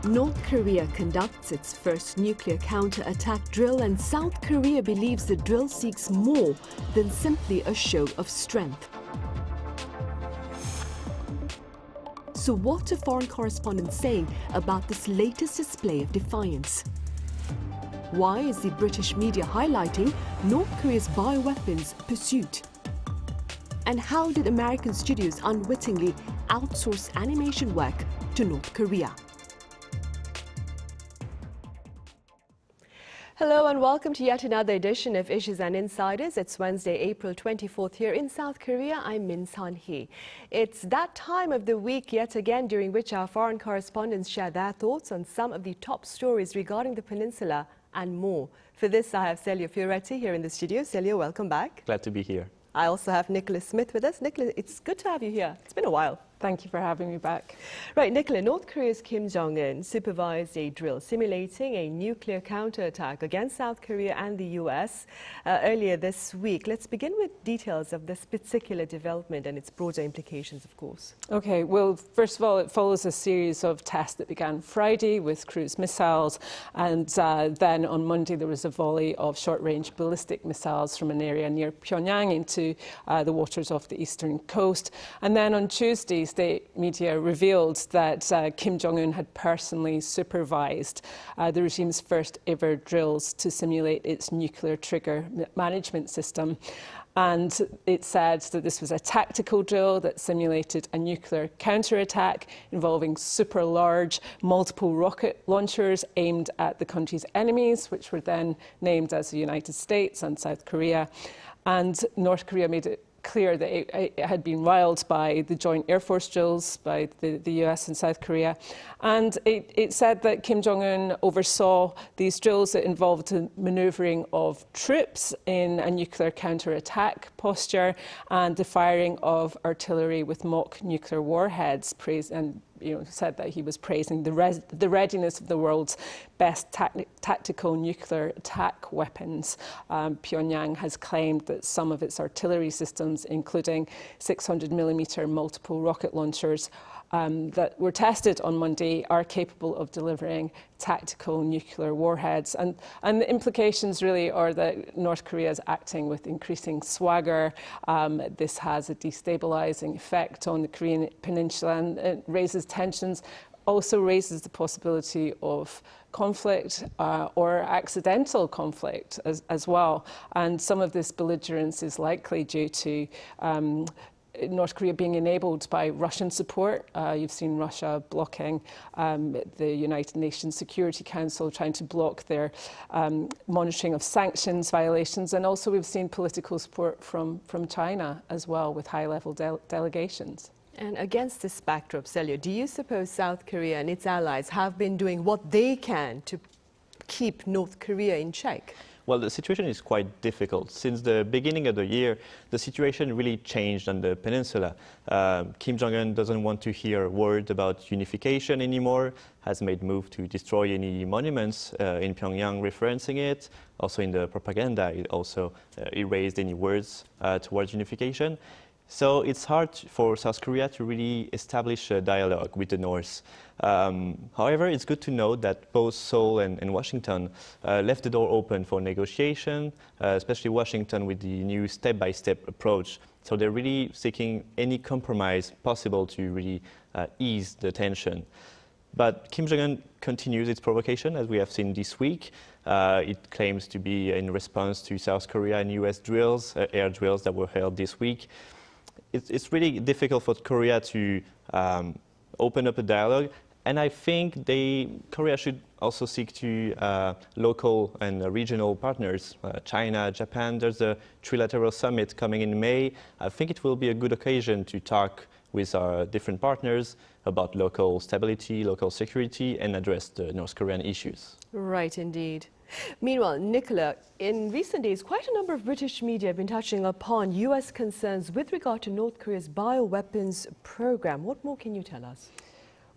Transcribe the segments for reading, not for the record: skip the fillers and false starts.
North Korea conducts its first nuclear counterattack drill, and South Korea believes the drill seeks more than simply a show of strength. So what are foreign correspondents saying about this latest display of defiance? Why is the British media highlighting North Korea's bioweapons pursuit? And how did American studios unwittingly outsource animation work to North Korea? Hello and welcome to yet another edition of Issues and Insiders. It's Wednesday, April 24th here in South Korea. I'm Min Sunhee. It's that time of the week yet again during which our foreign correspondents share their thoughts on some of the top stories regarding the peninsula and more. For this, I have Celio Fioretti here in the studio. Celio, welcome back. Glad to be here. I also have Nicola Smith with us. Nicola, it's good to have you here. It's been a while. Thank you for having me back. Right, Nicola, North Korea's Kim Jong-un supervised a drill simulating a nuclear counterattack against South Korea and the US earlier this week. Let's begin with details of this particular development and its broader implications, of course. Okay, well, first of all, it follows a series of tests that began Friday with cruise missiles, and then on Monday there was a volley of short-range ballistic missiles from an area near Pyongyang into the waters off the eastern coast. And then on Tuesday, state media revealed that Kim Jong-un had personally supervised the regime's first ever drills to simulate its nuclear trigger management system. And it said that this was a tactical drill that simulated a nuclear counterattack involving super large multiple rocket launchers aimed at the country's enemies, which were then named as the United States and South Korea. And North Korea made it clear that it had been riled by the joint Air Force drills by the US and South Korea. And it said that Kim Jong-un oversaw these drills that involved the manoeuvring of troops in a nuclear counterattack posture and the firing of artillery with mock nuclear warheads, said that he was praising the readiness of the world's best tactical nuclear attack weapons. Pyongyang has claimed that some of its artillery systems, including 600mm multiple rocket launchers that were tested on Monday, are capable of delivering tactical nuclear warheads. And the implications really are that North Korea is acting with increasing swagger. This has a destabilizing effect on the Korean Peninsula, and it raises tensions, also raises the possibility of conflict or accidental conflict as well. And some of this belligerence is likely due to North Korea being enabled by Russian support. You've seen Russia blocking the United Nations Security Council, trying to block their monitoring of sanctions violations. And also we've seen political support from China as well, with high-level delegations. And against this backdrop, Celio, do you suppose South Korea and its allies have been doing what they can to keep North Korea in check? Well, the situation is quite difficult. Since the beginning of the year, the situation really changed on the peninsula. Kim Jong-un doesn't want to hear a word about unification anymore, has made move to destroy any monuments in Pyongyang referencing it. Also in the propaganda, it also erased any words towards unification. So it's hard for South Korea to really establish a dialogue with the North. However, it's good to note that both Seoul and Washington left the door open for negotiation, especially Washington with the new step-by-step approach. So they're really seeking any compromise possible to really ease the tension. But Kim Jong-un continues its provocation, as we have seen this week. It claims to be in response to South Korea and US drills, air drills that were held this week. It's really difficult for Korea to open up a dialogue, and I think Korea should also seek to local and regional partners, China, Japan. There's a trilateral summit coming in May. I think it will be a good occasion to talk with our different partners about local stability, local security, and address the North Korean issues. Right, indeed. Meanwhile, Nicola, in recent days, quite a number of British media have been touching upon US concerns with regard to North Korea's bioweapons program. What more can you tell us?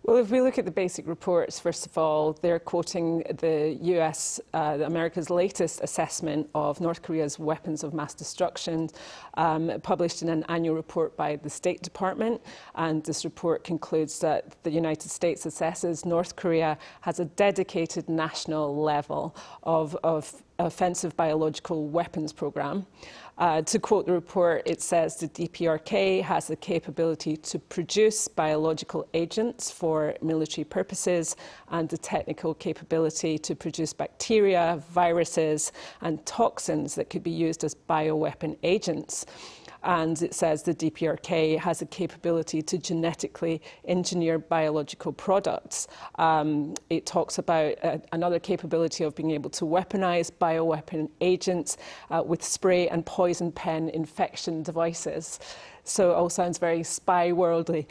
Well, if we look at the basic reports, first of all, they're quoting the US, America's latest assessment of North Korea's weapons of mass destruction, published in an annual report by the State Department. And this report concludes that the United States assesses North Korea has a dedicated national level of offensive biological weapons program. To quote the report, it says the DPRK has the capability to produce biological agents for military purposes and the technical capability to produce bacteria, viruses, and toxins that could be used as bioweapon agents. And it says the DPRK has a capability to genetically engineer biological products. It talks about another capability of being able to weaponize bioweapon agents with spray and poison pen infection devices. So it all sounds very spy worldly.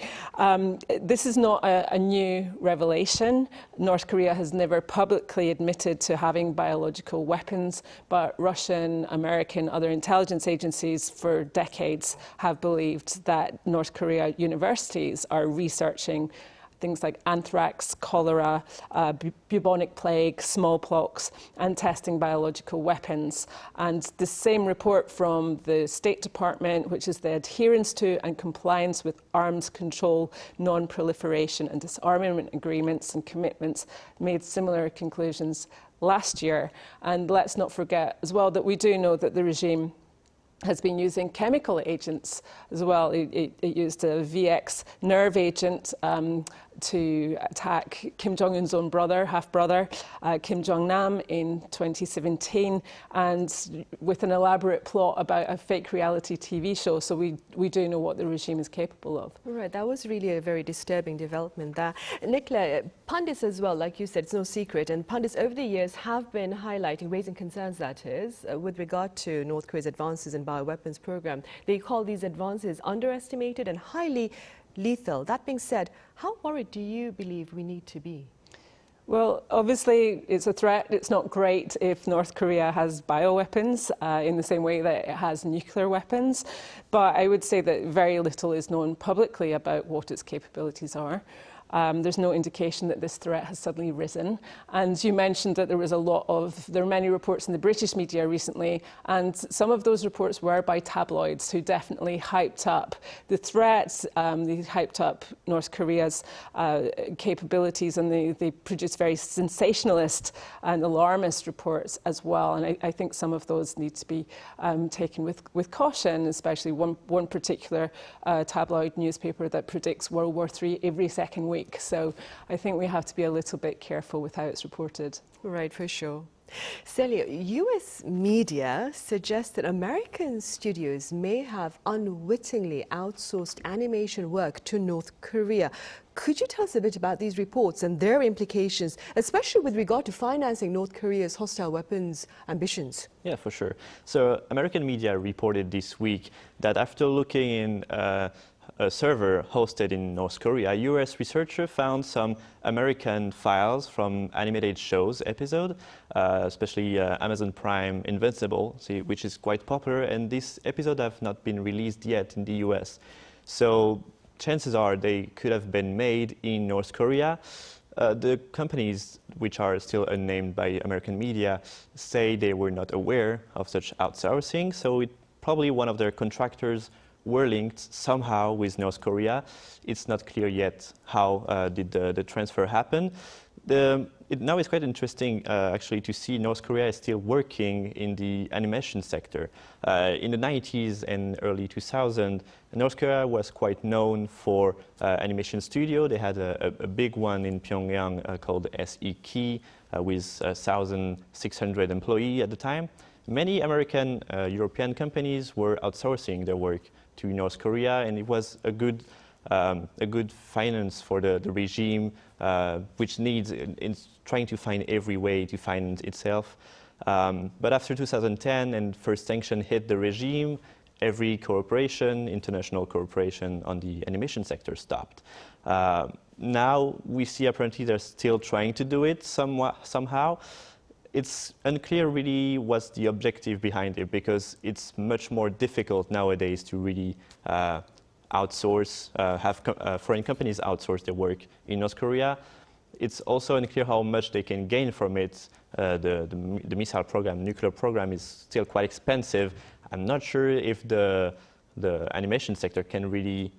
This is not a new revelation. North Korea has never publicly admitted to having biological weapons, but Russian, American, other intelligence agencies for decades have believed that North Korea universities are researching things like anthrax, cholera, bubonic plague, smallpox, and testing biological weapons. And the same report from the State Department, which is the adherence to and compliance with arms control, non-proliferation and disarmament agreements and commitments, made similar conclusions last year. And let's not forget as well that we do know that the regime has been using chemical agents as well. It used a VX nerve agent to attack Kim Jong-un's own brother, half-brother, Kim Jong-nam in 2017, and with an elaborate plot about a fake reality TV show. So we do know what the regime is capable of. Right, that was really a very disturbing development there. Nicola, pundits as well, like you said, it's no secret, and pundits over the years have been highlighting, raising concerns, that is, with regard to North Korea's advances in bioweapons program. They call these advances underestimated and highly lethal. That being said, how worried do you believe we need to be? Well, obviously, it's a threat. It's not great if North Korea has bioweapons in the same way that it has nuclear weapons. But I would say that very little is known publicly about what its capabilities are. There's no indication that this threat has suddenly risen. And you mentioned that there were many reports in the British media recently, and some of those reports were by tabloids who definitely hyped up the threats, they hyped up North Korea's capabilities, and they produced very sensationalist and alarmist reports as well. And I think some of those need to be taken with caution, especially one particular tabloid newspaper that predicts World War III every second week. So I think we have to be a little bit careful with how it's reported. Right, for sure. Celio, US media suggests that American studios may have unwittingly outsourced animation work to North Korea. Could you tell us a bit about these reports and their implications, especially with regard to financing North Korea's hostile weapons ambitions? Yeah, for sure. So American media reported this week that after looking in a server hosted in North Korea, a US researcher found some American files from animated shows episode, especially Amazon Prime Invincible, which is quite popular, and this episode have not been released yet in the US. So chances are they could have been made in North Korea. The companies, which are still unnamed by American media, say they were not aware of such outsourcing, so probably one of their contractors were linked somehow with North Korea. It's not clear yet how did the transfer happen. Now it's quite interesting actually to see North Korea is still working in the animation sector. In the 90s and early 2000s, North Korea was quite known for animation studio. They had a big one in Pyongyang called SEK with 1,600 employees at the time. Many American, European companies were outsourcing their work to North Korea, and it was a good finance for the regime, which needs in trying to find every way to finance itself. But after 2010 and first sanction hit the regime, every cooperation, international cooperation on the animation sector stopped. Now we see apparently they're still trying to do it somehow. It's unclear really what's the objective behind it, because it's much more difficult nowadays to really outsource, foreign companies outsource their work in North Korea. It's also unclear how much they can gain from it. The missile program, nuclear program, is still quite expensive. I'm not sure if the animation sector can really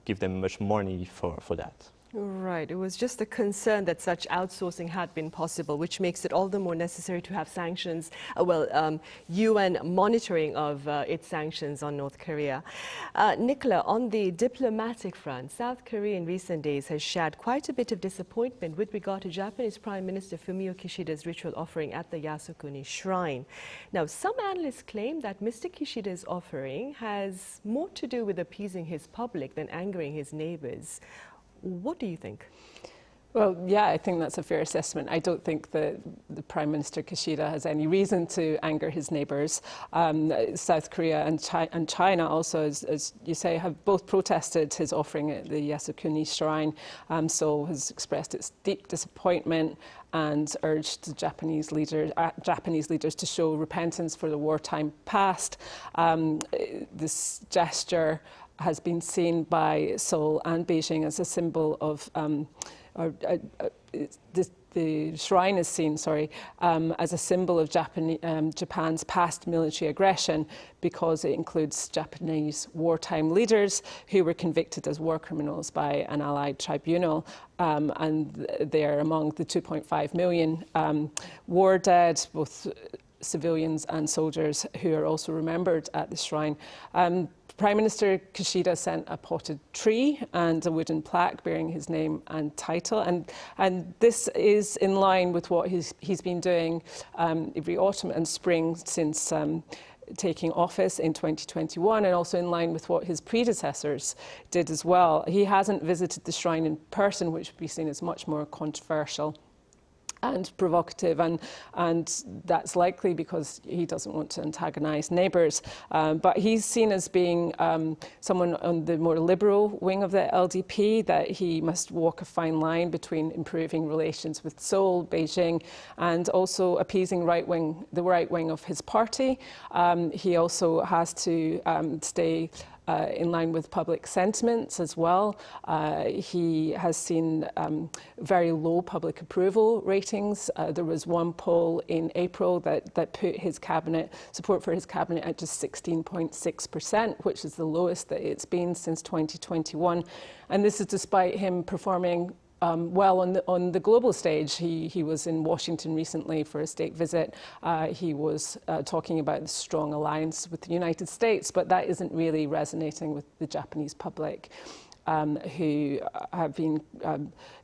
give them much money for that. Right. It was just a concern that such outsourcing had been possible, which makes it all the more necessary to have sanctions, UN monitoring of its sanctions on North Korea. Nicola, on the diplomatic front, South Korea in recent days has shared quite a bit of disappointment with regard to Japanese Prime Minister Fumio Kishida's ritual offering at the Yasukuni Shrine. Now, some analysts claim that Mr. Kishida's offering has more to do with appeasing his public than angering his neighbors. What do you think? Well, yeah, I think that's a fair assessment. I don't think that the Prime Minister Kishida has any reason to anger his neighbours. South Korea and China also, as you say, have both protested his offering at the Yasukuni Shrine. Seoul has expressed its deep disappointment and urged the Japanese leaders to show repentance for the wartime past. This gesture has been seen by Seoul and Beijing as a symbol of, the shrine is seen, as a symbol of Japan's past military aggression because it includes Japanese wartime leaders who were convicted as war criminals by an allied tribunal. And they are among the 2.5 million war dead, both civilians and soldiers, who are also remembered at the shrine. Prime Minister Kishida sent a potted tree and a wooden plaque bearing his name and title, and this is in line with what he's been doing every autumn and spring since taking office in 2021, and also in line with what his predecessors did as well. He hasn't visited the shrine in person, which would be seen as much more controversial and provocative, and that's likely because he doesn't want to antagonise neighbours. But he's seen as being someone on the more liberal wing of the LDP, that he must walk a fine line between improving relations with Seoul, Beijing, and also appeasing the right wing of his party. He also has to stay in line with public sentiments as well. He has seen very low public approval ratings. There was one poll in April that put his support for his cabinet at just 16.6%, which is the lowest that it's been since 2021. And this is despite him performing well on the global stage. He was in Washington recently for a state visit. He was talking about the strong alliance with the United States, but that isn't really resonating with the Japanese public, who have been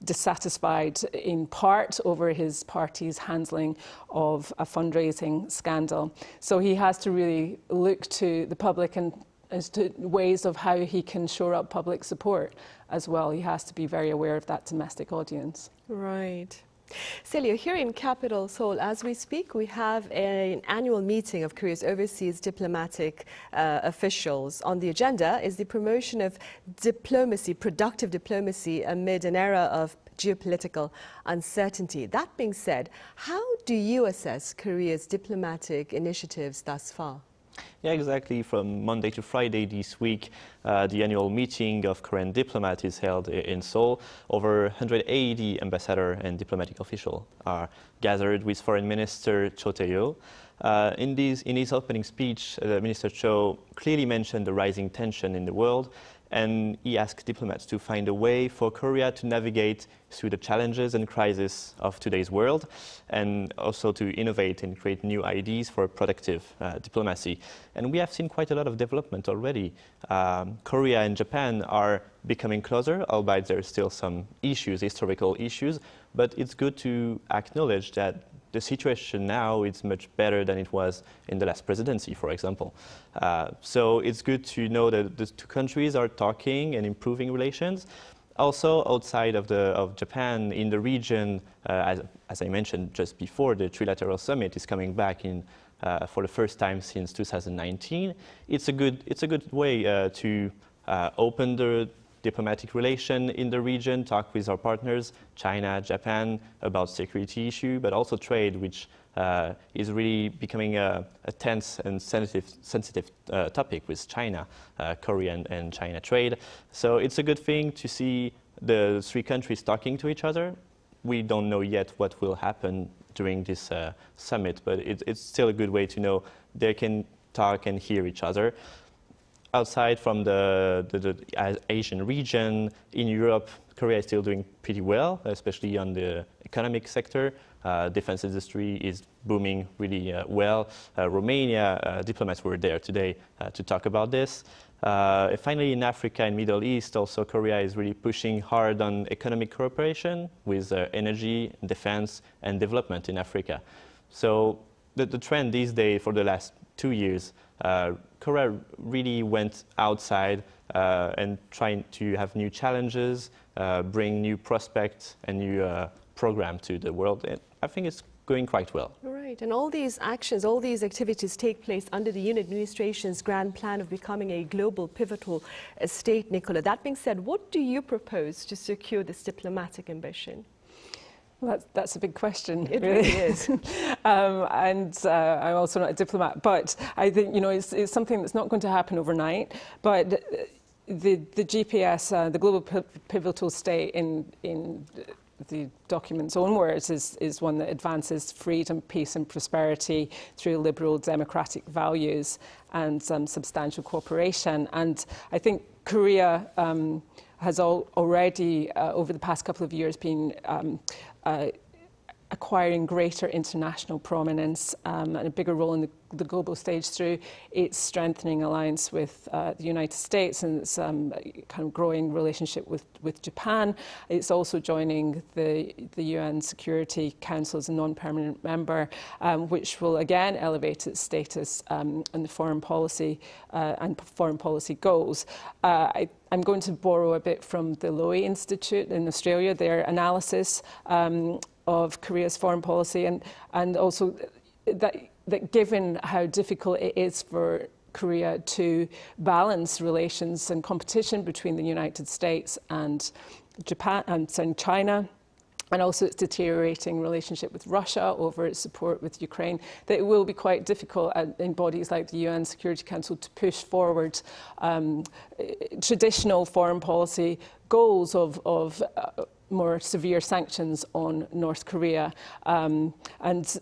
dissatisfied in part over his party's handling of a fundraising scandal. So he has to really look to the public and as to ways of how he can shore up public support as well. He has to be very aware of that domestic audience. Right. Celio, here in capital Seoul, as we speak, we have an annual meeting of Korea's overseas diplomatic officials. On the agenda is the promotion of diplomacy, productive diplomacy, amid an era of geopolitical uncertainty. That being said, how do you assess Korea's diplomatic initiatives thus far? Yeah, exactly. From Monday to Friday this week, the annual meeting of Korean diplomats is held in Seoul. Over 180 ambassadors and diplomatic officials are gathered with Foreign Minister Cho Tae-yo. In his opening speech, Minister Cho clearly mentioned the rising tension in the world, and he asked diplomats to find a way for Korea to navigate through the challenges and crises of today's world, and also to innovate and create new ideas for productive diplomacy. And we have seen quite a lot of development already. Korea and Japan are becoming closer, albeit there are still some issues, historical issues, but it's good to acknowledge that the situation now is much better than it was in the last presidency, for example. So it's good to know that the two countries are talking and improving relations. Also, outside of Japan, in the region, as I mentioned just before, the trilateral summit is coming back for the first time since 2019. It's a good way to open the diplomatic relation in the region, talk with our partners, China, Japan, about security issue, but also trade, which is really becoming a tense and sensitive topic with China, Korean and China trade. So it's a good thing to see the three countries talking to each other. We don't know yet what will happen during this summit, but it's still a good way to know they can talk and hear each other. Outside from the Asian region, in Europe, Korea is still doing pretty well, especially on the economic sector. Defense industry is booming really well. Romania, diplomats were there today to talk about this. Finally, in Africa and Middle East, also Korea is really pushing hard on economic cooperation with energy, defense, and development in Africa. So the trend these days for the last 2 years, Korea really went outside and trying to have new challenges, bring new prospects and new program to the world. And I think it's going quite well. Right, and all these actions, all these activities take place under the Yoon administration's grand plan of becoming a global pivotal state, Nicola. That being said, what do you propose to secure this diplomatic ambition? Well, that's a big question. It really is. And I'm also not a diplomat, but I think, you know, it's something that's not going to happen overnight. But the GPS, the global pivotal state in the document's own words, is one that advances freedom, peace and prosperity through liberal democratic values and substantial cooperation. And I think Korea has already, over the past couple of years, been acquiring greater international prominence and a bigger role in the global stage through its strengthening alliance with the United States and its kind of growing relationship with Japan. It's also joining the UN Security Council as a non-permanent member, which will again elevate its status and the foreign policy and foreign policy goals. I'm going to borrow a bit from the Lowy Institute in Australia, their analysis of Korea's foreign policy, and also that given how difficult it is for Korea to balance relations and competition between the United States and Japan and China, and also its deteriorating relationship with Russia over its support with Ukraine, that it will be quite difficult in bodies like the UN Security Council to push forward traditional foreign policy goals of more severe sanctions on North Korea, and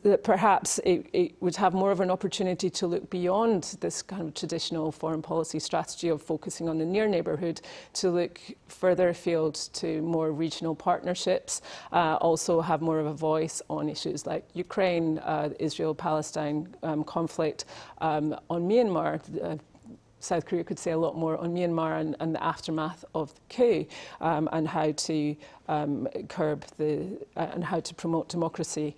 that perhaps it would have more of an opportunity to look beyond this kind of traditional foreign policy strategy of focusing on the near neighbourhood, to look further afield to more regional partnerships, also have more of a voice on issues like Ukraine, Israel-Palestine conflict, on Myanmar. South Korea could say a lot more on Myanmar and the aftermath of the coup, and how to curb and how to promote democracy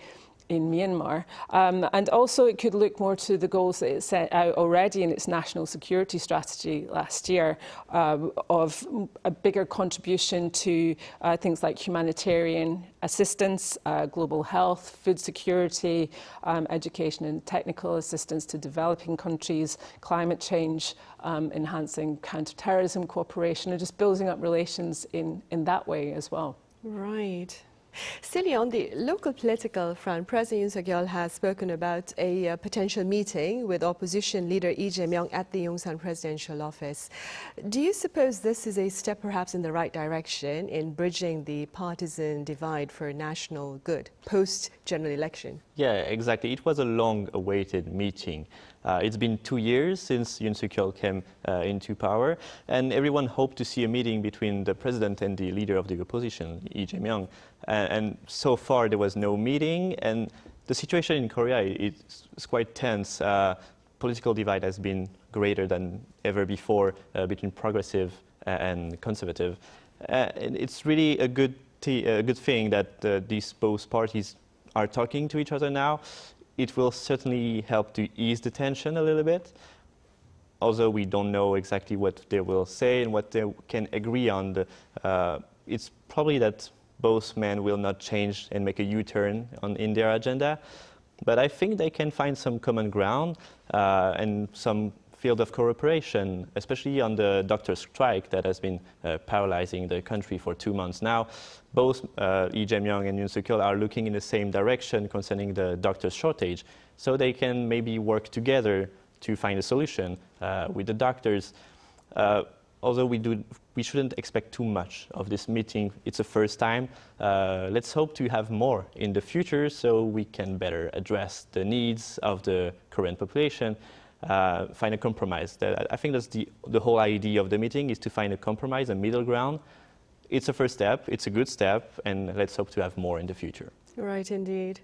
in Myanmar. And also it could look more to the goals that it set out already in its national security strategy last year, of a bigger contribution to things like humanitarian assistance, global health, food security, education and technical assistance to developing countries, climate change, enhancing counterterrorism cooperation, and just building up relations in that way as well. Right. Celio, on the local political front, President Yoon Suk-yeol has spoken about a potential meeting with opposition leader Lee Jae-myung at the Yongsan presidential office. Do you suppose this is a step perhaps in the right direction in bridging the partisan divide for national good post-general election? Yeah, exactly. It was a long-awaited meeting. It's been 2 years since Yoon Suk-yeol came into power, and everyone hoped to see a meeting between the president and the leader of the opposition, Lee Jae-myung. And so far there was no meeting, and the situation in Korea is quite tense. Political divide has been greater than ever before between progressive and conservative. And it's really a good thing that these both parties are talking to each other now. It will certainly help to ease the tension a little bit, although we don't know exactly what they will say and what they can agree on. It's probably that both men will not change and make a U-turn in their agenda, but I think they can find some common ground and some field of cooperation, especially on the doctor strike that has been paralyzing the country for 2 months now. Both Lee Jae-myung and Yoon Suk-yeol are looking in the same direction concerning the doctor shortage, so they can maybe work together to find a solution with the doctors. Although we shouldn't expect too much of this meeting. It's the first time. Let's hope to have more in the future so we can better address the needs of the Korean population, find a compromise. I think that's the whole idea of the meeting, is to find a compromise, a middle ground. It's a first step, it's a good step, and let's hope to have more in the future. Right, indeed.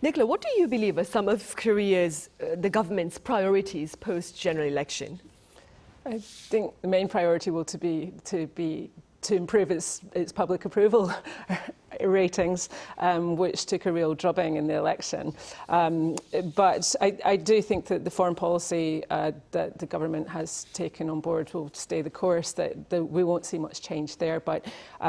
Nicola, what do you believe are some of Korea's, the government's priorities post-general election? I think the main priority will to improve its public approval ratings, which took a real drubbing in the election. But I do think that the foreign policy that the government has taken on board will stay the course, that we won't see much change there. But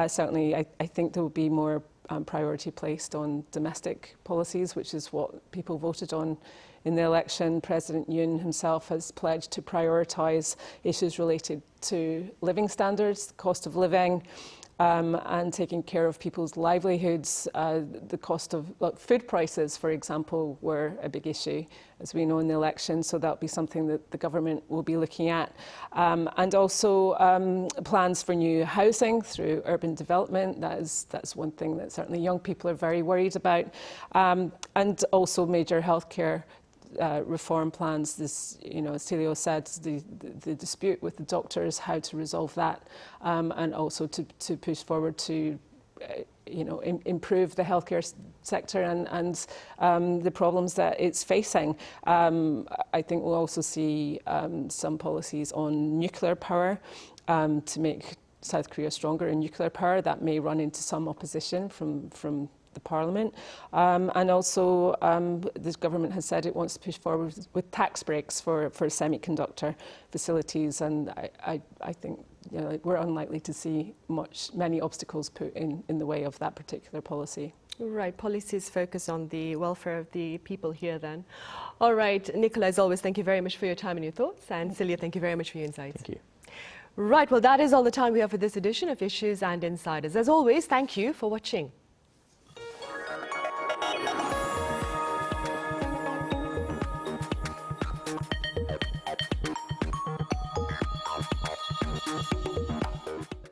certainly I think there will be more priority placed on domestic policies, which is what people voted on in the election. President Yoon himself has pledged to prioritise issues related to living standards, cost of living, and taking care of people's livelihoods. The cost of food prices, for example, were a big issue, as we know, in the election, so that'll be something that the government will be looking at. And also plans for new housing through urban development. That's one thing that certainly young people are very worried about. And also major healthcare reform plans. This, as Celio said, the dispute with the doctors, how to resolve that, and also to push forward to, improve the healthcare sector and the problems that it's facing. I think we'll also see some policies on nuclear power to make South Korea stronger in nuclear power. That may run into some opposition from the Parliament. And also, this government has said it wants to push forward with tax breaks for semiconductor facilities, and I think we're unlikely to see many obstacles put in the way of that particular policy. Right, policies focus on the welfare of the people here then. All right, Nicola, as always, thank you very much for your time and your thoughts, and Celio, thank you very much for your insights. Thank you. Right, well, that is all the time we have for this edition of Issues and Insiders. As always, thank you for watching.